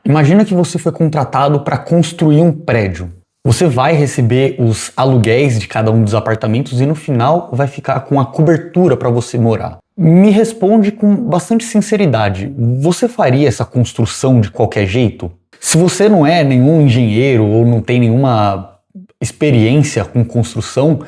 Imagina que você foi contratado para construir um prédio. Você vai receber os aluguéis de cada um dos apartamentos e no final vai ficar com a cobertura para você morar. Me responde com bastante sinceridade, você faria essa construção de qualquer jeito? Se você não é nenhum engenheiro ou não tem nenhuma experiência com construção,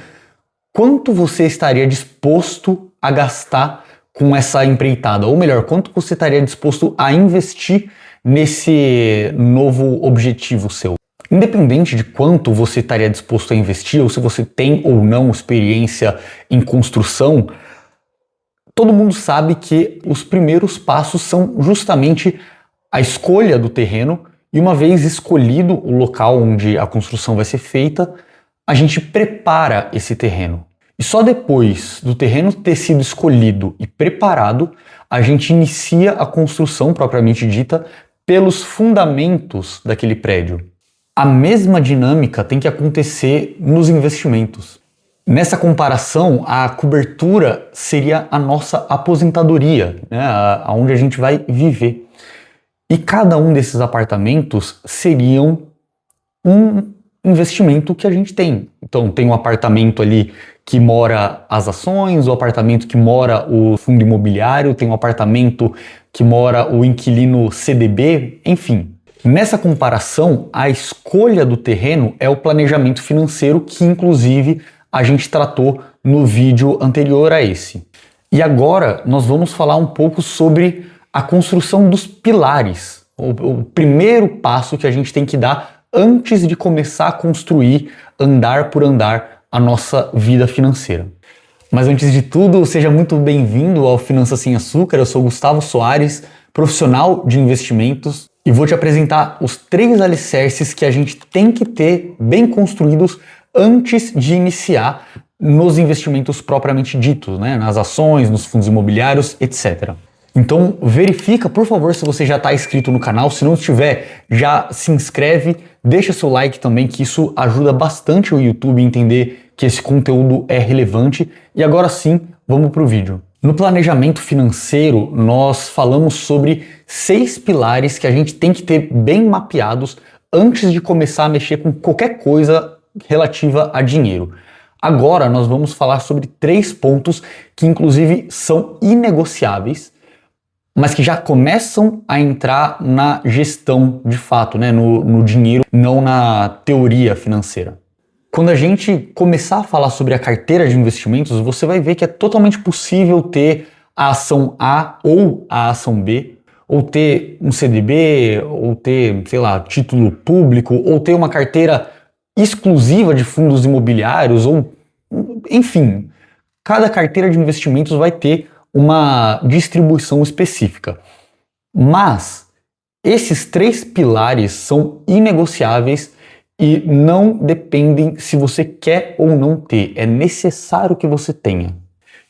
quanto você estaria disposto a gastar com essa empreitada? Ou melhor, quanto você estaria disposto a investir nesse novo objetivo seu? Independente de quanto você estaria disposto a investir, ou se você tem ou não experiência em construção, todo mundo sabe que os primeiros passos são justamente a escolha do terreno, e uma vez escolhido o local onde a construção vai ser feita, a gente prepara esse terreno. E só depois do terreno ter sido escolhido e preparado, a gente inicia a construção propriamente dita pelos fundamentos daquele prédio. A mesma dinâmica tem que acontecer nos investimentos. Nessa comparação, a cobertura seria a nossa aposentadoria, né, onde a gente vai viver. E cada um desses apartamentos seriam um investimento que a gente tem. Então tem um apartamento ali que mora as ações, o apartamento que mora o fundo imobiliário, tem um apartamento que mora o inquilino CDB, enfim. Nessa comparação, a escolha do terreno é o planejamento financeiro que inclusive a gente tratou no vídeo anterior a esse. E agora nós vamos falar um pouco sobre a construção dos pilares, o primeiro passo que a gente tem que dar antes de começar a construir, andar por andar, a nossa vida financeira. Mas antes de tudo, seja muito bem-vindo ao Finanças Sem Açúcar. Eu sou Gustavo Soares, profissional de investimentos, e vou te apresentar os 3 alicerces que a gente tem que ter bem construídos antes de iniciar nos investimentos propriamente ditos, né? Nas ações, nos fundos imobiliários, etc. Então verifica, por favor, se você já está inscrito no canal. Se não estiver, já se inscreve, deixa seu like também, que isso ajuda bastante o YouTube a entender que esse conteúdo é relevante. E agora sim, vamos para o vídeo. No planejamento financeiro, nós falamos sobre 6 pilares que a gente tem que ter bem mapeados antes de começar a mexer com qualquer coisa relativa a dinheiro. Agora nós vamos falar sobre 3 pontos que inclusive são inegociáveis, mas que já começam a entrar na gestão de fato, né? No dinheiro, não na teoria financeira. Quando a gente começar a falar sobre a carteira de investimentos, você vai ver que é totalmente possível ter a ação A ou a ação B, ou ter um CDB, ou ter, sei lá, título público, ou ter uma carteira exclusiva de fundos imobiliários, ou enfim, cada carteira de investimentos vai ter uma distribuição específica. Mas esses 3 pilares são inegociáveis e não dependem se você quer ou não ter, é necessário que você tenha.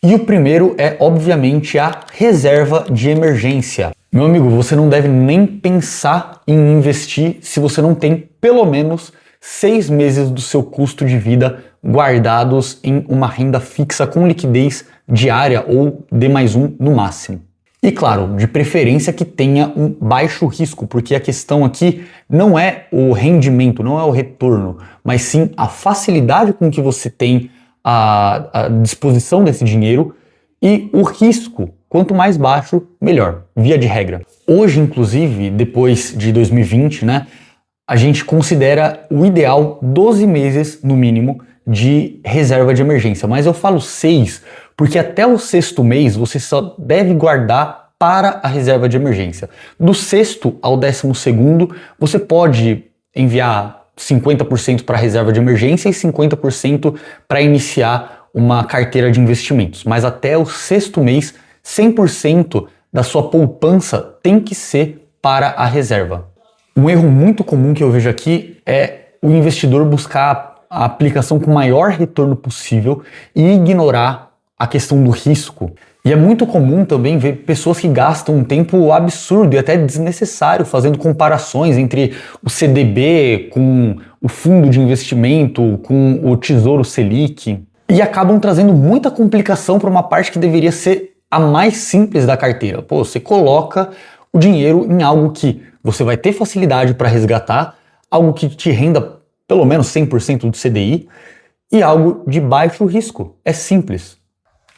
E o primeiro é, obviamente, a reserva de emergência. Meu amigo, você não deve nem pensar em investir se você não tem pelo menos 6 meses do seu custo de vida guardados em uma renda fixa com liquidez diária ou D+1 no máximo. E claro, de preferência que tenha um baixo risco, porque a questão aqui não é o rendimento, não é o retorno, mas sim a facilidade com que você tem a disposição desse dinheiro e o risco. Quanto mais baixo, melhor, via de regra. Hoje, inclusive, depois de 2020, né, a gente considera o ideal 12 meses, no mínimo, de reserva de emergência. Mas eu falo 6, porque até o 6º mês você só deve guardar para a reserva de emergência. Do 6º ao 12º, você pode enviar 50% para a reserva de emergência e 50% para iniciar uma carteira de investimentos. Mas até o 6º mês, 100% da sua poupança tem que ser para a reserva. Um erro muito comum que eu vejo aqui é o investidor buscar a aplicação com o maior retorno possível e ignorar a questão do risco. E é muito comum também ver pessoas que gastam um tempo absurdo e até desnecessário fazendo comparações entre o CDB com o fundo de investimento, com o Tesouro Selic, e acabam trazendo muita complicação para uma parte que deveria ser a mais simples da carteira. Pô, você coloca o dinheiro em algo que você vai ter facilidade para resgatar algo que te renda pelo menos 100% do CDI e algo de baixo risco. É simples.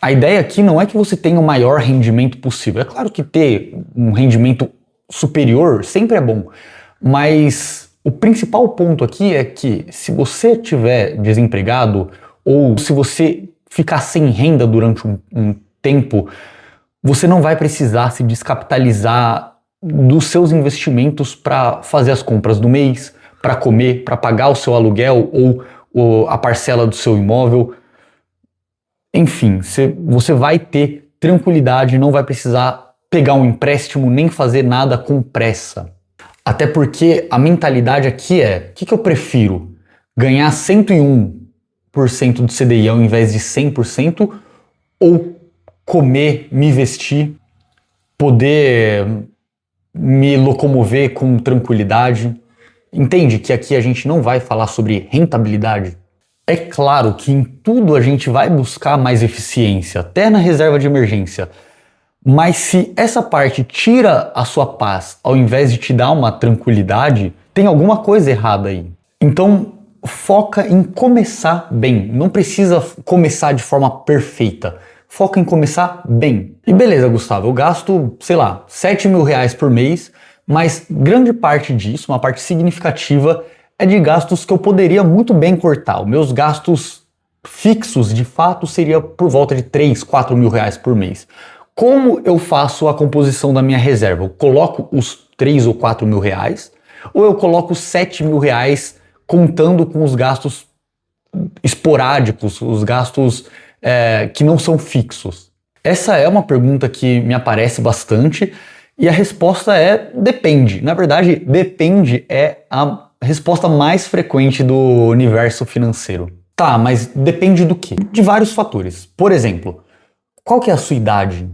A ideia aqui não é que você tenha o maior rendimento possível. É claro que ter um rendimento superior sempre é bom, mas o principal ponto aqui é que se você estiver desempregado ou se você ficar sem renda durante um tempo, você não vai precisar se descapitalizar dos seus investimentos para fazer as compras do mês, para comer, para pagar o seu aluguel ou a parcela do seu imóvel. Enfim, você vai ter tranquilidade, não vai precisar pegar um empréstimo nem fazer nada com pressa. Até porque a mentalidade aqui é, o que eu prefiro? Ganhar 101% do CDI ao invés de 100% ou comer, me vestir, poder me locomover com tranquilidade? Entende que aqui a gente não vai falar sobre rentabilidade? É claro que em tudo a gente vai buscar mais eficiência, até na reserva de emergência. Mas se essa parte tira a sua paz ao invés de te dar uma tranquilidade, tem alguma coisa errada aí. Então, foca em começar bem. Não precisa começar de forma perfeita. Foca em começar bem. E beleza, Gustavo, eu gasto, sei lá, R$7.000 por mês, mas grande parte disso, uma parte significativa, é de gastos que eu poderia muito bem cortar. Os meus gastos fixos, de fato, seria por volta de R$3.000, R$4.000 por mês. Como eu faço a composição da minha reserva? Eu coloco os R$3.000 ou R$4.000 ou eu coloco R$7.000 contando com os gastos esporádicos, os gastos que não são fixos? Essa é uma pergunta que me aparece bastante e a resposta é depende. Na verdade, depende é a resposta mais frequente do universo financeiro. Tá, mas depende do quê? De vários fatores. Por exemplo, qual que é a sua idade?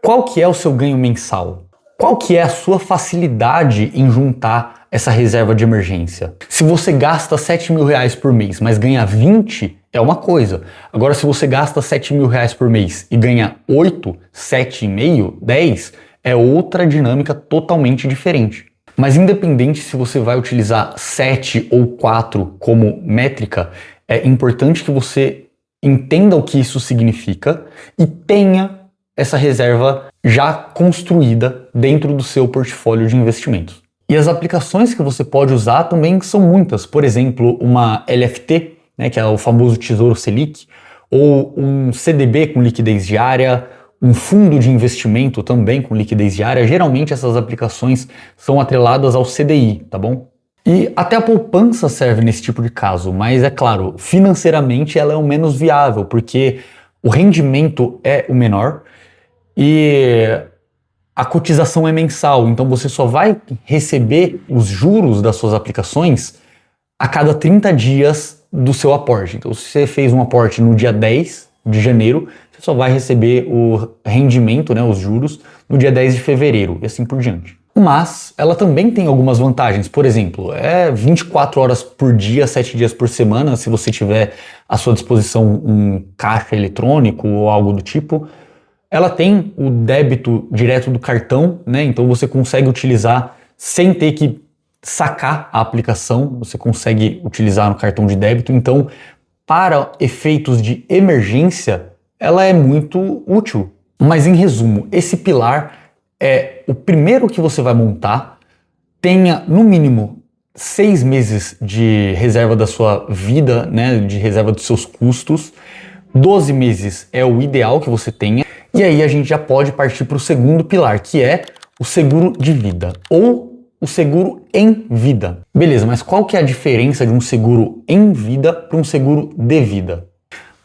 Qual que é o seu ganho mensal? Qual que é a sua facilidade em juntar essa reserva de emergência? Se você gasta R$7.000 por mês, mas ganha 20, é uma coisa. Agora, se você gasta R$7.000 por mês e ganha 8, 7,5, 10, é outra dinâmica totalmente diferente. Mas independente se você vai utilizar 7 ou 4 como métrica, é importante que você entenda o que isso significa e tenha essa reserva já construída dentro do seu portfólio de investimentos. E as aplicações que você pode usar também são muitas. Por exemplo, uma LFT, né, que é o famoso Tesouro Selic, ou um CDB com liquidez diária, um fundo de investimento também com liquidez diária. Geralmente essas aplicações são atreladas ao CDI, tá bom? E até a poupança serve nesse tipo de caso, mas é claro, financeiramente ela é o menos viável, porque o rendimento é o menor e a cotização é mensal, então você só vai receber os juros das suas aplicações a cada 30 dias do seu aporte. Então, se você fez um aporte no dia 10 de janeiro, você só vai receber o rendimento, né, os juros, no dia 10 de fevereiro e assim por diante. Mas ela também tem algumas vantagens. Por exemplo, 24 horas por dia, 7 dias por semana, se você tiver à sua disposição um caixa eletrônico ou algo do tipo. Ela tem o débito direto do cartão, né? Então você consegue utilizar sem ter que sacar a aplicação, você consegue utilizar no cartão de débito. Então, para efeitos de emergência, ela é muito útil. Mas em resumo, esse pilar é o primeiro que você vai montar. Tenha no mínimo 6 meses de reserva da sua vida, né? De reserva dos seus custos. 12 meses é o ideal que você tenha. E aí a gente já pode partir para o segundo pilar, que é o seguro de vida ou o seguro em vida. Beleza, mas qual que é a diferença de um seguro em vida para um seguro de vida?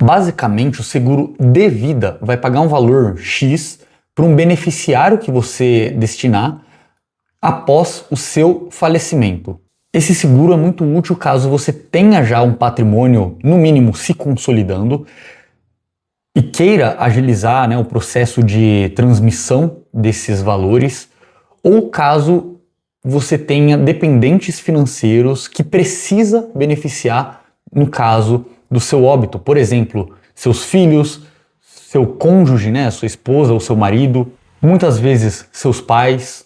Basicamente, o seguro de vida vai pagar um valor X para um beneficiário que você destinar após o seu falecimento. Esse seguro é muito útil caso você tenha já um patrimônio, no mínimo, se consolidando, e queira agilizar, né, o processo de transmissão desses valores, ou caso você tenha dependentes financeiros que precisa beneficiar no caso do seu óbito. Por exemplo, seus filhos, seu cônjuge, né, sua esposa ou seu marido, muitas vezes seus pais.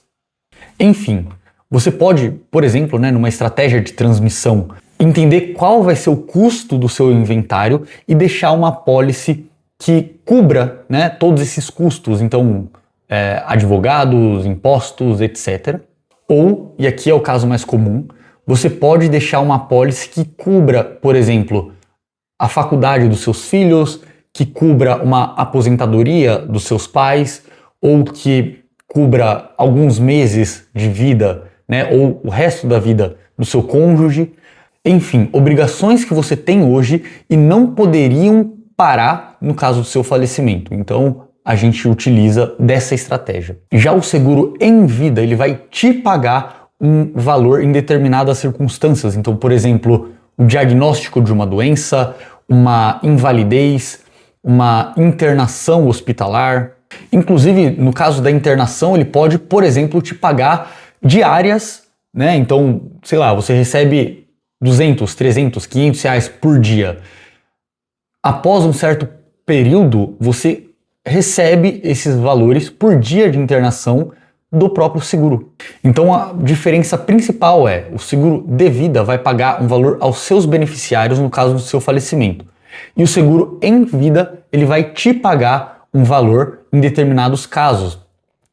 Enfim, Você pode, por exemplo, né, numa estratégia de transmissão, entender qual vai ser o custo do seu inventário e deixar uma apólice que cubra, né, todos esses custos, então advogados, impostos, etc. Ou, e aqui é o caso mais comum, você pode deixar uma apólice que cubra, por exemplo, a faculdade dos seus filhos, que cubra uma aposentadoria dos seus pais, ou que cubra alguns meses de vida, né, ou o resto da vida do seu cônjuge. Enfim, obrigações que você tem hoje e não poderiam parar no caso do seu falecimento. Então, a gente utiliza dessa estratégia. Já o seguro em vida, ele vai te pagar um valor em determinadas circunstâncias. Então, por exemplo, o diagnóstico de uma doença, uma invalidez, uma internação hospitalar. Inclusive, no caso da internação, ele pode, por exemplo, te pagar diárias, né? Então, sei lá, você recebe 200, 300, 500 reais por dia. Após um certo período, você recebe esses valores por dia de internação do próprio seguro. Então a diferença principal é o seguro de vida vai pagar um valor aos seus beneficiários no caso do seu falecimento. E o seguro em vida, ele vai te pagar um valor em determinados casos.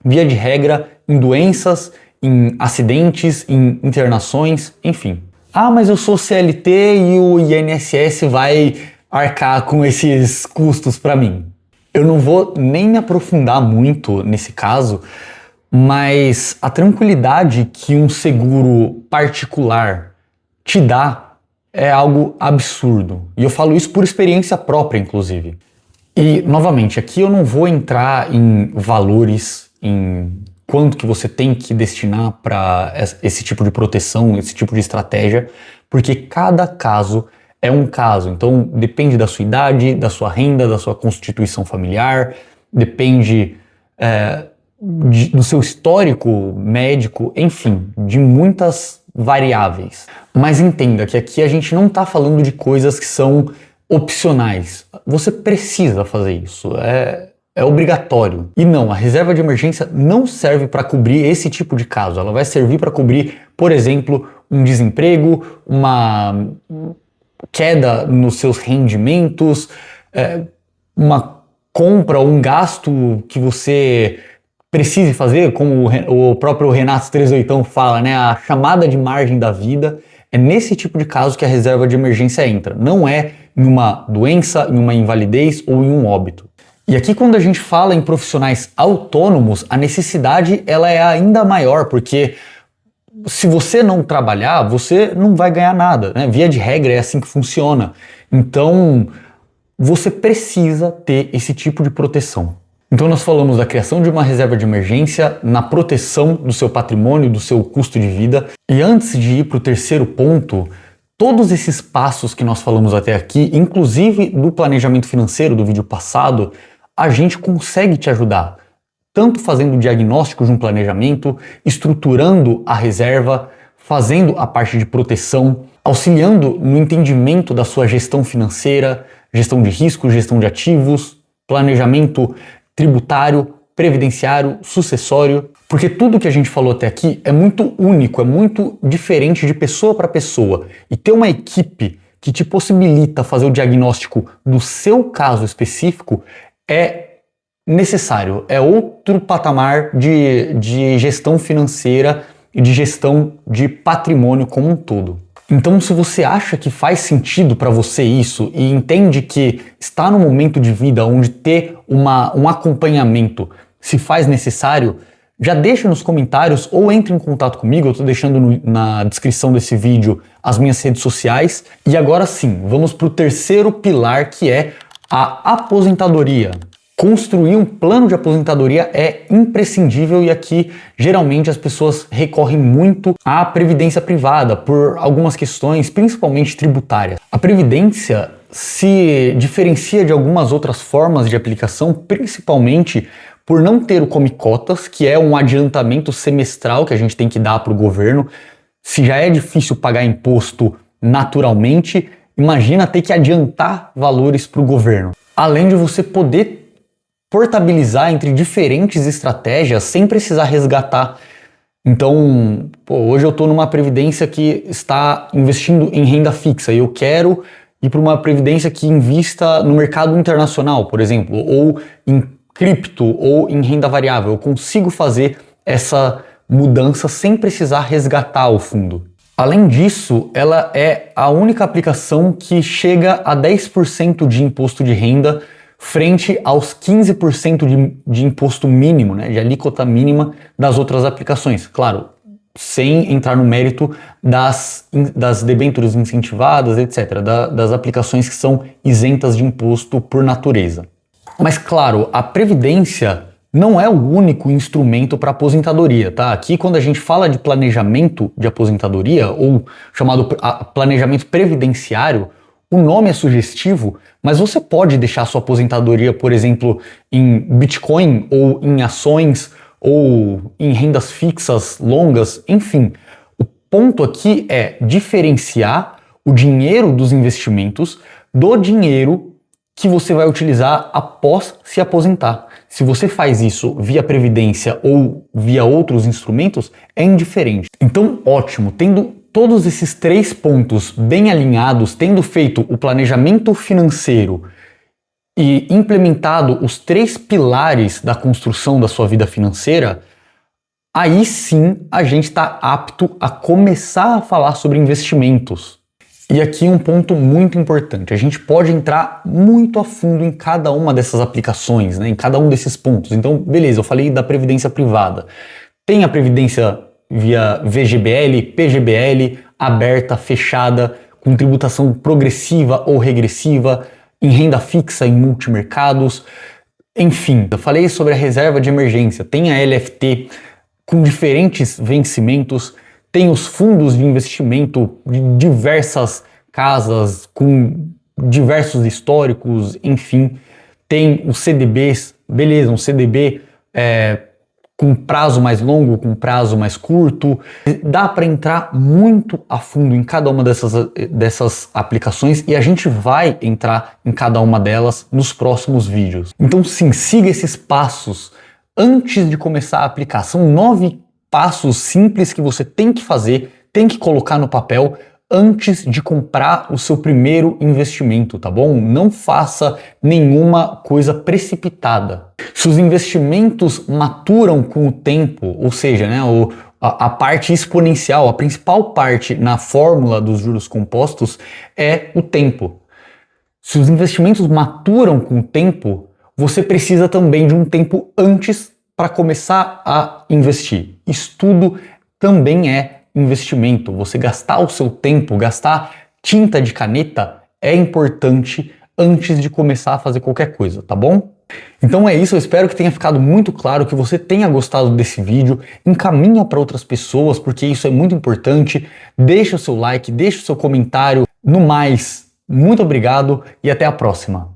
Via de regra, em doenças, em acidentes, em internações, enfim. Ah, mas eu sou CLT e o INSS vai arcar com esses custos para mim. Eu não vou nem me aprofundar muito nesse caso, mas a tranquilidade que um seguro particular te dá é algo absurdo. E eu falo isso por experiência própria, inclusive. E, novamente, aqui eu não vou entrar em valores, em quanto que você tem que destinar para esse tipo de proteção, esse tipo de estratégia, porque cada caso é um caso. Então, depende da sua idade, da sua renda, da sua constituição familiar, depende do seu histórico médico, enfim, de muitas variáveis. Mas entenda que aqui a gente não está falando de coisas que são opcionais. Você precisa fazer isso, é obrigatório. E não, a reserva de emergência não serve para cobrir esse tipo de caso. Ela vai servir para cobrir, por exemplo, um desemprego, uma queda nos seus rendimentos, uma compra ou um gasto que você precise fazer, como o próprio Renato 38 fala, né, a chamada de margem da vida. É nesse tipo de caso que a reserva de emergência entra. Não é em uma doença, em uma invalidez ou em um óbito. E aqui, quando a gente fala em profissionais autônomos, a necessidade ela é ainda maior, porque se você não trabalhar, você não vai ganhar nada, né? Via de regra é assim que funciona. Então, você precisa ter esse tipo de proteção. Então nós falamos da criação de uma reserva de emergência, na proteção do seu patrimônio, do seu custo de vida. E antes de ir para o terceiro ponto, todos esses passos que nós falamos até aqui, inclusive do planejamento financeiro do vídeo passado, a gente consegue te ajudar. Tanto fazendo o diagnóstico de um planejamento, estruturando a reserva, fazendo a parte de proteção, auxiliando no entendimento da sua gestão financeira, gestão de riscos, gestão de ativos, planejamento tributário, previdenciário, sucessório, porque tudo que a gente falou até aqui é muito único, é muito diferente de pessoa para pessoa. E ter uma equipe que te possibilita fazer o diagnóstico do seu caso específico é necessário, é outro patamar de gestão financeira e de gestão de patrimônio como um todo. Então, se você acha que faz sentido para você isso e entende que está no momento de vida onde ter um acompanhamento se faz necessário, já deixa nos comentários ou entre em contato comigo, eu estou deixando na descrição desse vídeo as minhas redes sociais. E agora sim, vamos para o terceiro pilar, que é a aposentadoria. Construir um plano de aposentadoria é imprescindível e aqui geralmente as pessoas recorrem muito à previdência privada por algumas questões, principalmente tributárias. A previdência se diferencia de algumas outras formas de aplicação, principalmente por não ter o Come Cotas, que é um adiantamento semestral que a gente tem que dar para o governo. Se já é difícil pagar imposto naturalmente, imagina ter que adiantar valores para o governo. Além de você poder portabilizar entre diferentes estratégias sem precisar resgatar Então, hoje eu estou numa previdência que está investindo em renda fixa e eu quero ir para uma previdência que invista no mercado internacional, por exemplo, ou em cripto ou em renda variável. Eu consigo fazer essa mudança sem precisar resgatar o fundo. Além disso, ela é a única aplicação que chega a 10% de imposto de renda frente aos 15% de imposto mínimo, né, de alíquota mínima das outras aplicações. Claro, sem entrar no mérito das debêntures incentivadas, etc., das aplicações que são isentas de imposto por natureza. Mas claro, a Previdência não é o único instrumento para aposentadoria, tá? Aqui, quando a gente fala de planejamento de aposentadoria, ou chamado planejamento previdenciário, o nome é sugestivo, mas você pode deixar sua aposentadoria, por exemplo, em Bitcoin ou em ações ou em rendas fixas longas, enfim. O ponto aqui é diferenciar o dinheiro dos investimentos do dinheiro que você vai utilizar após se aposentar. Se você faz isso via previdência ou via outros instrumentos, é indiferente. Então, ótimo, tendo todos esses 3 pontos bem alinhados, tendo feito o planejamento financeiro e implementado os 3 pilares da construção da sua vida financeira, aí sim a gente está apto a começar a falar sobre investimentos. E aqui um ponto muito importante, a gente pode entrar muito a fundo em cada uma dessas aplicações, né, em cada um desses pontos. Então, beleza, eu falei da previdência privada. Tem a previdência via VGBL, PGBL, aberta, fechada, com tributação progressiva ou regressiva, em renda fixa, em multimercados, enfim. Eu falei sobre a reserva de emergência, tem a LFT com diferentes vencimentos, tem os fundos de investimento de diversas casas, com diversos históricos, enfim. Tem os CDBs, beleza, um CDB com prazo mais longo, com prazo mais curto. Dá para entrar muito a fundo em cada uma dessas aplicações e a gente vai entrar em cada uma delas nos próximos vídeos. Então sim, siga esses passos antes de começar a aplicar. São 9 passos simples que você tem que fazer, tem que colocar no papel antes de comprar o seu primeiro investimento, tá bom? Não faça nenhuma coisa precipitada. Se os investimentos maturam com o tempo, ou seja, né, a parte exponencial, a principal parte na fórmula dos juros compostos é o tempo. Se os investimentos maturam com o tempo, você precisa também de um tempo antes para começar a investir. Estudo também é investimento. Você gastar o seu tempo, gastar tinta de caneta é importante antes de começar a fazer qualquer coisa, tá bom? Então é isso, eu espero que tenha ficado muito claro, que você tenha gostado desse vídeo. Encaminha para outras pessoas, porque isso é muito importante. Deixa o seu like, deixa o seu comentário. No mais, muito obrigado e até a próxima.